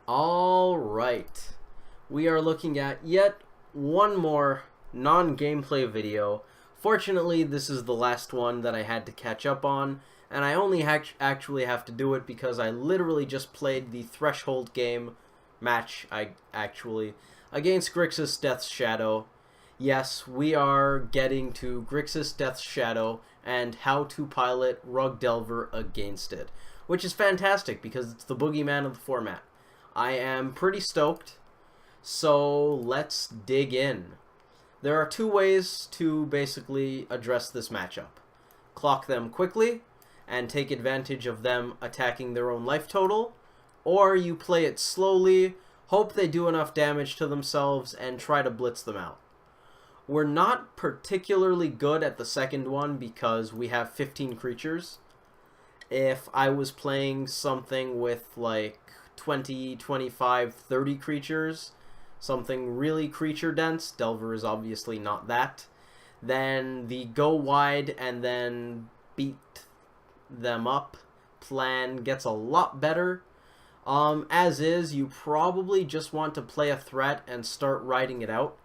Alright, we are looking at yet one more non-gameplay video. Fortunately, this is the last one that I had to catch up on, and I only actually have to do it because I literally just played the Threshold match against Grixis Death's Shadow. Yes, we are getting to Grixis Death's Shadow and how to pilot Rug Delver against it, which is fantastic because it's the boogeyman of the format. I am pretty stoked, so let's dig in. There are two ways to basically address this matchup. Clock them quickly and take advantage of them attacking their own life total, or you play it slowly, hope they do enough damage to themselves, and try to blitz them out. We're not particularly good at the second one because we have 15 creatures. If I was playing something with like 20, 25, 30 creatures, something really creature dense, Delver is obviously not that, then the go wide and then beat them up plan gets a lot better. As is, you probably just want to play a threat and start riding it out.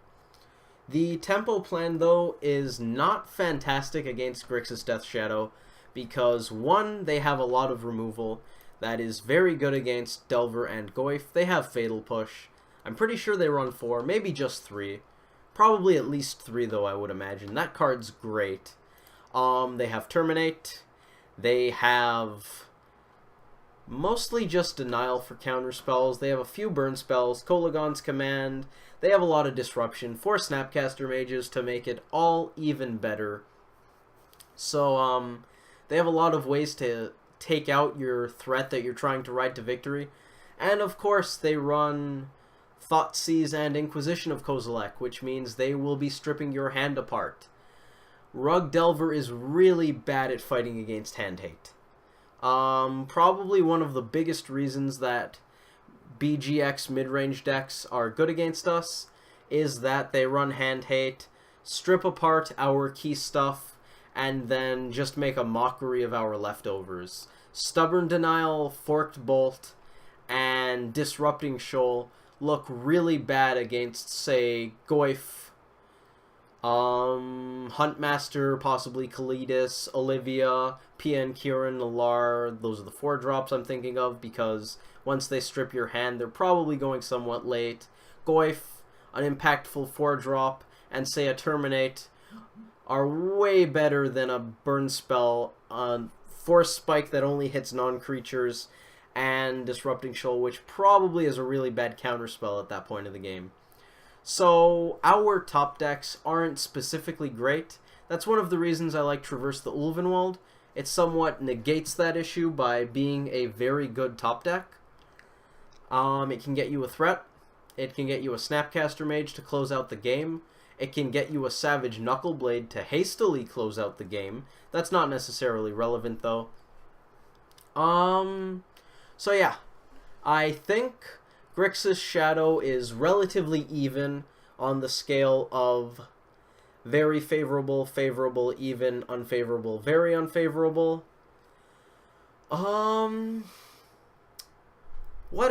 The tempo plan, though, is not fantastic against Grixis Death Shadow because, one, they have a lot of removal. That is very good against Delver and Goyf. They have Fatal Push. I'm pretty sure they run 4, maybe just 3. Probably at least 3, though, I would imagine. That card's great. They have Terminate. They have mostly just Denial for counter spells. They have a few burn spells, Kolaghan's Command. They have a lot of Disruption, 4 Snapcaster Mages to make it all even better. So, they have a lot of ways to take out your threat that you're trying to ride to victory. And of course, they run Thoughtseize and Inquisition of Kozilek, which means they will be stripping your hand apart. Rug Delver is really bad at fighting against hand hate. Probably one of the biggest reasons that BGX mid-range decks are good against us is that they run hand hate, strip apart our key stuff, and then just make a mockery of our leftovers. Stubborn Denial, Forked Bolt, and Disrupting Shoal look really bad against, say, Goyf, Huntmaster, possibly Kalidas, Olivia, PN, Kieran, Alar. Those are the 4 drops I'm thinking of because once they strip your hand, they're probably going somewhat late. Goyf, an impactful 4-drop, and say a Terminate are way better than a burn spell, Force Spike that only hits non-creatures, and Disrupting Shoal, which probably is a really bad counterspell at that point of the game. So our top decks aren't specifically great. That's one of the reasons I like Traverse the Ulvenwald. It somewhat negates that issue by being a very good top deck. It can get you a threat. It can get you a Snapcaster Mage to close out the game. It can get you a Savage Knuckleblade to hastily close out the game. That's not necessarily relevant, though. So yeah, I think Grixis Shadow is relatively even on the scale of very favorable, favorable, even, unfavorable, very unfavorable. What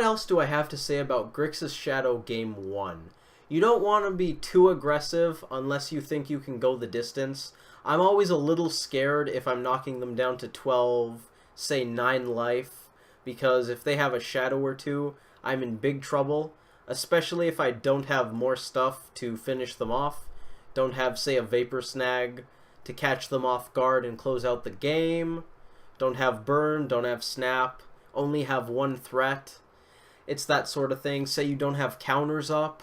else do I have to say about Grixis Shadow Game 1? You don't want to be too aggressive unless you think you can go the distance. I'm always a little scared if I'm knocking them down to 12, say 9 life, because if they have a shadow or two, I'm in big trouble, especially if I don't have more stuff to finish them off. Don't have, say, a Vapor Snag to catch them off guard and close out the game. Don't have Burn, don't have Snap, only have 1 threat. It's that sort of thing. Say you don't have counters up.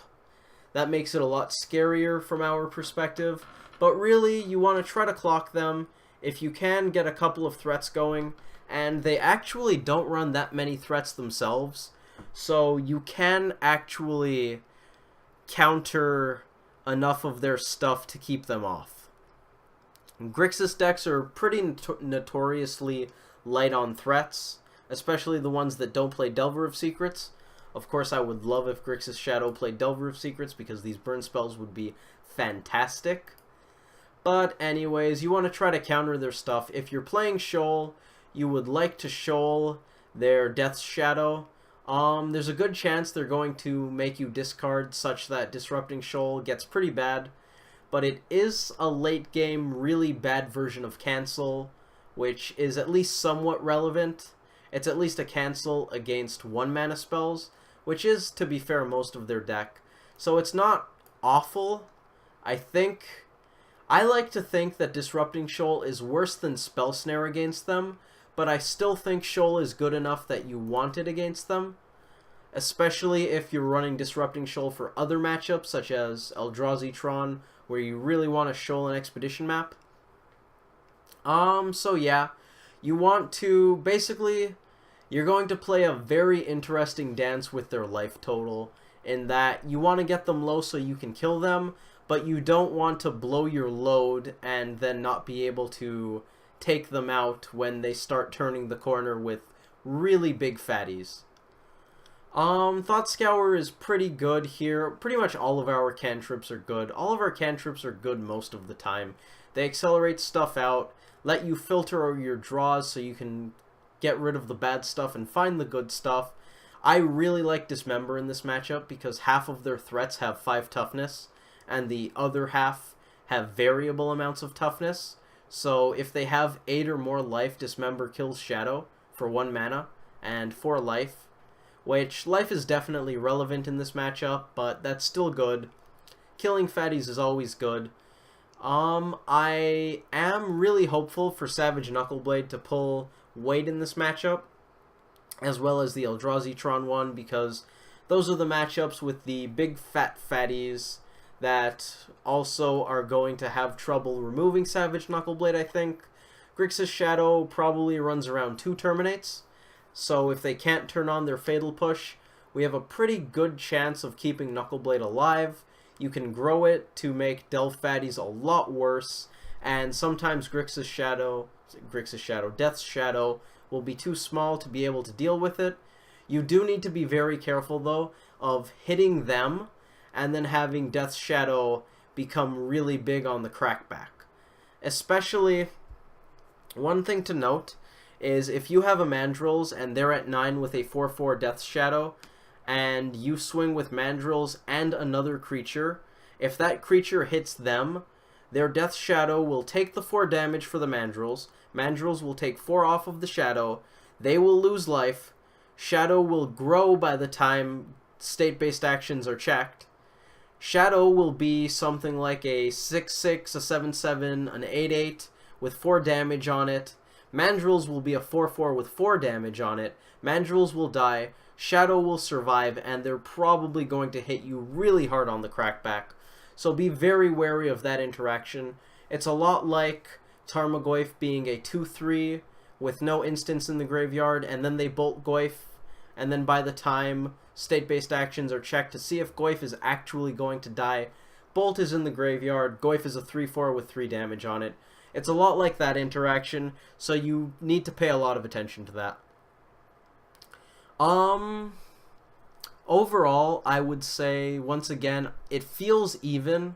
That makes it a lot scarier from our perspective. But really, you want to try to clock them. If you can, get a couple of threats going. And they actually don't run that many threats themselves. So you can actually counter enough of their stuff to keep them off. Grixis decks are pretty notoriously light on threats, especially the ones that don't play Delver of Secrets. Of course, I would love if Grixis Shadow played Delver of Secrets because these burn spells would be fantastic. But anyways, you want to try to counter their stuff. If you're playing Shoal, you would like to Shoal their Death's Shadow. There's a good chance they're going to make you discard such that Disrupting Shoal gets pretty bad, but it is a late game, really bad version of Cancel, which is at least somewhat relevant. It's at least a cancel against 1-mana spells, which is, to be fair, most of their deck. So it's not awful. I like to think that Disrupting Shoal is worse than Spell Snare against them, but I still think Shoal is good enough that you want it against them, especially if you're running Disrupting Shoal for other matchups, such as Eldrazi Tron, where you really want to Shoal an Expedition map. So yeah, you want to, basically, you're going to play a very interesting dance with their life total, in that you want to get them low so you can kill them, but you don't want to blow your load and then not be able to take them out when they start turning the corner with really big fatties. Thought Scour is pretty good here. Pretty much all of our cantrips are good. All of our cantrips are good most of the time. They accelerate stuff out, let you filter your draws so you can get rid of the bad stuff and find the good stuff. I really like Dismember in this matchup because half of their threats have 5 toughness, and the other half have variable amounts of toughness. So if they have 8 or more life, Dismember kills Shadow for 1 mana and 4 life, which life is definitely relevant in this matchup, but that's still good. Killing fatties is always good. I am really hopeful for Savage Knuckleblade to pull weight in this matchup, as well as the Eldrazi Tron one, because those are the matchups with the big fat fatties that also are going to have trouble removing Savage Knuckleblade, I think. Grixis Shadow probably runs around 2 Terminates, so if they can't turn on their Fatal Push, we have a pretty good chance of keeping Knuckleblade alive. You can grow it to make Delve Fatties a lot worse, and sometimes Death's Shadow will be too small to be able to deal with it. You do need to be very careful, though, of hitting them and then having Death's Shadow become really big on the crackback. Especially, one thing to note is if you have a Mandrills and they're at 9 with a 4/4 Death's Shadow, and you swing with Mandrills and another creature, if that creature hits them, their Death's Shadow will take the 4 damage for the Mandrills. Mandrills will take 4 off of the Shadow. They will lose life. Shadow will grow by the time state-based actions are checked. Shadow will be something like a 6/6, a 7/7, an 8/8 with 4 damage on it. Mandrills will be a 4/4 with 4 damage on it. Mandrills will die. Shadow will survive, and they're probably going to hit you really hard on the crackback. So be very wary of that interaction. It's a lot like Tarmogoyf being a 2/3 with no instants in the graveyard, and then they bolt Goyf, and then by the time state-based actions are checked to see if Goyf is actually going to die, Bolt is in the graveyard, Goyf is a 3/4 with 3 damage on it. It's a lot like that interaction, so you need to pay a lot of attention to that. Overall, I would say, once again, it feels even.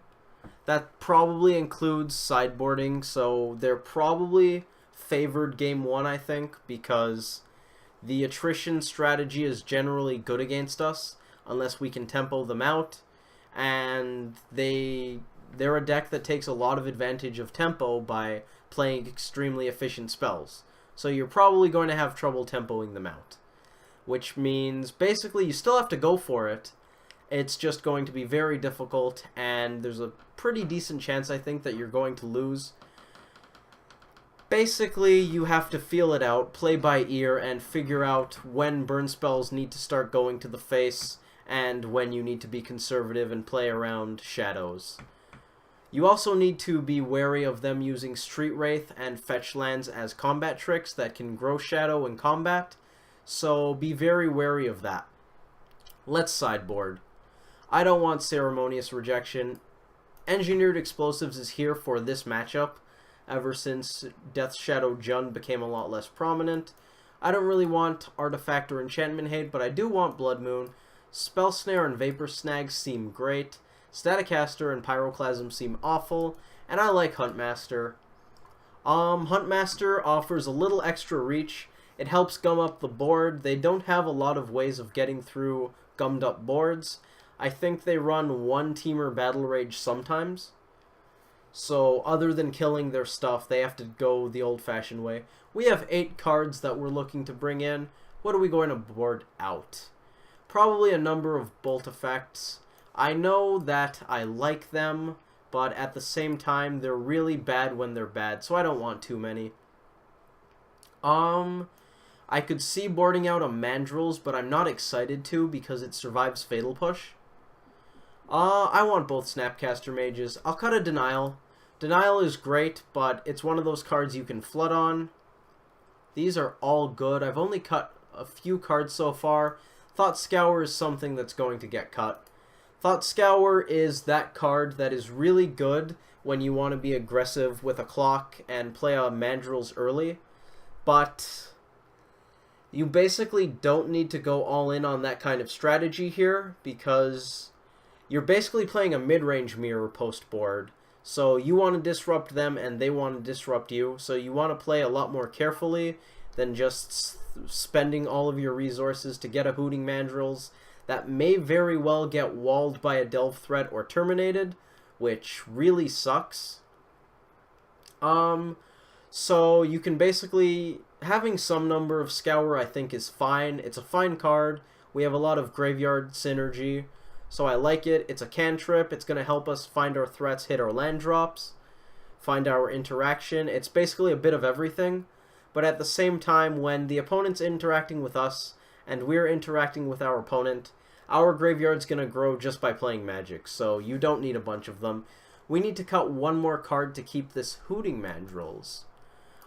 That probably includes sideboarding, so they're probably favored game 1, I think, because the attrition strategy is generally good against us, unless we can tempo them out, and they're a deck that takes a lot of advantage of tempo by playing extremely efficient spells. So you're probably going to have trouble tempoing them out, which means basically you still have to go for it. It's just going to be very difficult, and there's a pretty decent chance, I think, that you're going to lose. Basically, you have to feel it out, play by ear, and figure out when burn spells need to start going to the face, and when you need to be conservative and play around shadows. You also need to be wary of them using Street Wraith and Fetch Lands as combat tricks that can grow Shadow in combat, so be very wary of that. Let's sideboard. I don't want Ceremonious Rejection. Engineered Explosives is here for this matchup, ever since Death's Shadow Jund became a lot less prominent. I don't really want Artifact or Enchantment Hate, but I do want Blood Moon. Spell Snare and Vapor Snag seem great. Staticaster and Pyroclasm seem awful, and I like Huntmaster. Huntmaster offers a little extra reach It helps gum up the board. They don't have a lot of ways of getting through gummed up boards. I think they run one Temur Battle Rage sometimes. So other than killing their stuff, they have to go the old-fashioned way. We have 8 cards that we're looking to bring in. What are we going to board out? Probably a number of bolt effects. I know that I like them, but at the same time, they're really bad when they're bad, so I don't want too many. I could see boarding out a Mandrills, but I'm not excited to because it survives Fatal Push. I want both Snapcaster Mages. I'll cut a Denial. Denial is great, but it's one of those cards you can flood on. These are all good. I've only cut a few cards so far. Thought Scour is something that's going to get cut. Thought Scour is that card that is really good when you want to be aggressive with a clock and play a Mandrills early, but you basically don't need to go all in on that kind of strategy here because you're basically playing a mid-range mirror post board. So you want to disrupt them and they want to disrupt you. So you want to play a lot more carefully than just spending all of your resources to get a Hooting Mandrills that may very well get walled by a Delve Threat or terminated, which really sucks. So you can basically, having some number of Scour I think is fine. It's a fine card. We have a lot of graveyard synergy, so I like it. It's a cantrip. It's going to help us find our threats, hit our land drops, find our interaction. It's basically a bit of everything, but at the same time, when the opponent's interacting with us and we're interacting with our opponent, our graveyard's going to grow just by playing Magic, so you don't need a bunch of them. We need to cut one more card to keep this Hooting Mandrills.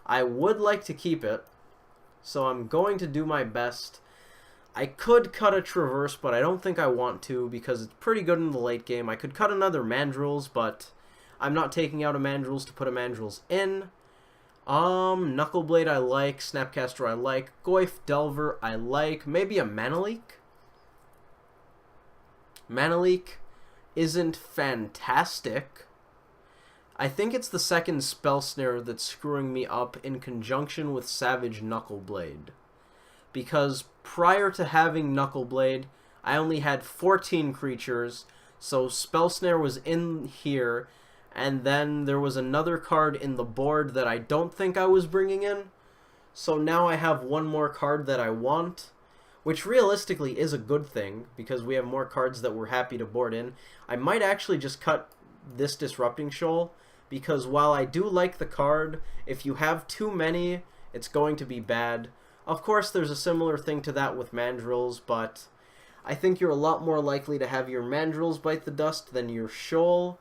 I would like to keep it, so I'm going to do my best. I could cut a Traverse, but I don't think I want to because it's pretty good in the late game. I could cut another Mandrills, but I'm not taking out a Mandrills to put a Mandrills in. Knuckleblade I like, Snapcaster I like, Goyf Delver I like, maybe a Manaleek? Manaleek isn't fantastic. I think it's the second Spell Snare that's screwing me up in conjunction with Savage Knuckleblade. Because prior to having Knuckleblade, I only had 14 creatures, so Spell Snare was in here, and then there was another card in the board that I don't think I was bringing in. So now I have one more card that I want, which realistically is a good thing, because we have more cards that we're happy to board in. I might actually just cut this Disrupting Shoal, because while I do like the card, if you have too many, it's going to be bad. Of course, there's a similar thing to that with Mandrills, but I think you're a lot more likely to have your Mandrills bite the dust than your Shoal.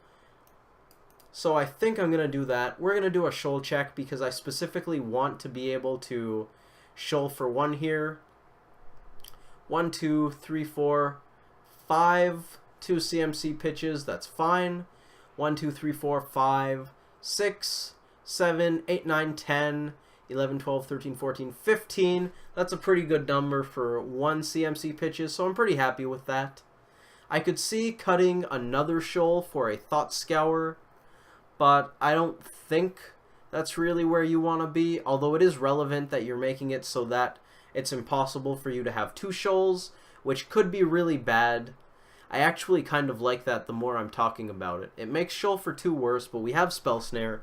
So I think I'm going to do that. We're going to do a Shoal check because I specifically want to be able to Shoal for 1 here. 1, 2, 3, 4, 5, 2 CMC pitches, that's fine. 1, 2, 3, 4, 5, 6, 7, 8, 9, 10, 11, 12, 13, 14, 15. That's a pretty good number for 1 CMC pitches, so I'm pretty happy with that. I could see cutting another Shoal for a Thought Scour, but I don't think that's really where you want to be, although it is relevant that you're making it so that it's impossible for you to have 2 Shoals, which could be really bad. I actually kind of like that the more I'm talking about it. It makes Shoal for 2 worse, but we have Spell Snare.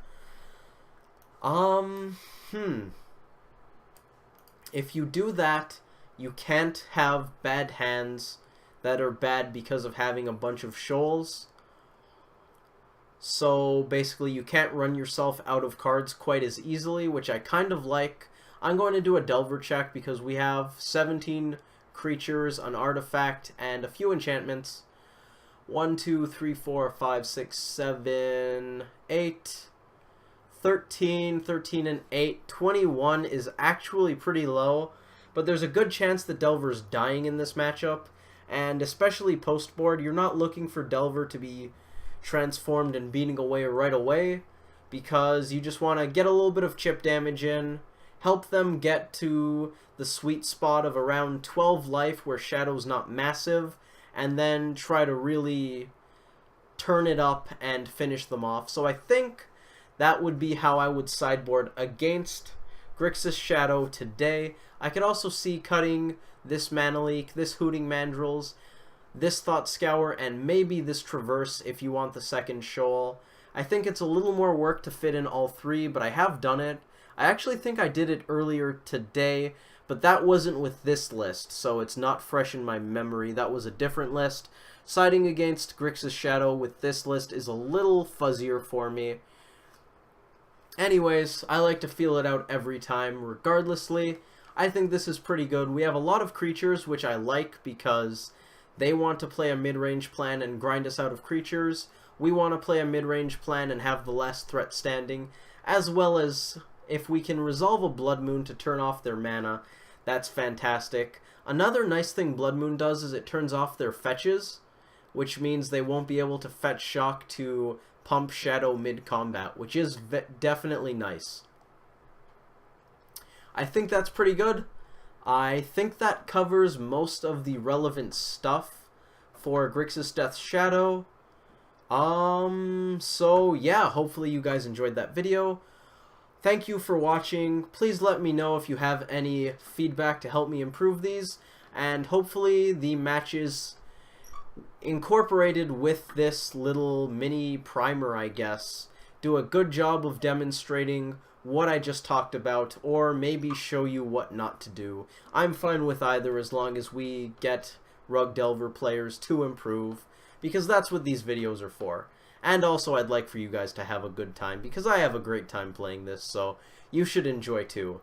If you do that, you can't have bad hands that are bad because of having a bunch of Shoals. So basically you can't run yourself out of cards quite as easily, which I kind of like. I'm going to do a Delver check because we have 17 creatures, an artifact, and a few enchantments. 1, 2, 3, 4, 5, 6, 7, 8, 13, 13, and 8. 21 is actually pretty low, but there's a good chance that Delver's dying in this matchup, and especially post-board, you're not looking for Delver to be transformed and beating away right away, because you just want to get a little bit of chip damage in, help them get to the sweet spot of around 12 life where Shadow's not massive, and then try to really turn it up and finish them off. So I think that would be how I would sideboard against Grixis Shadow today. I could also see cutting this Mana Leak, this Hooting Mandrills, this Thought Scour, and maybe this Traverse if you want the second Shoal. I think it's a little more work to fit in all three, but I have done it. I actually think I did it earlier today, but that wasn't with this list, so it's not fresh in my memory. That was a different list. Siding against Grixis Shadow with this list is a little fuzzier for me. Anyways, I like to feel it out every time regardlessly. I think this is pretty good. We have a lot of creatures, which I like because they want to play a mid-range plan and grind us out of creatures. We want to play a mid-range plan and have the last threat standing, as well as if we can resolve a Blood Moon to turn off their mana, that's fantastic. Another nice thing Blood Moon does is it turns off their fetches, which means they won't be able to fetch Shock to pump Shadow mid-combat, which is definitely nice. I think that's pretty good. I think that covers most of the relevant stuff for Grixis Death Shadow. So yeah, hopefully you guys enjoyed that video. Thank you for watching. Please let me know if you have any feedback to help me improve these, and hopefully the matches incorporated with this little mini primer, I guess, do a good job of demonstrating what I just talked about, or maybe show you what not to do. I'm fine with either as long as we get Rug Delver players to improve, because that's what these videos are for. And also I'd like for you guys to have a good time, because I have a great time playing this, so you should enjoy too.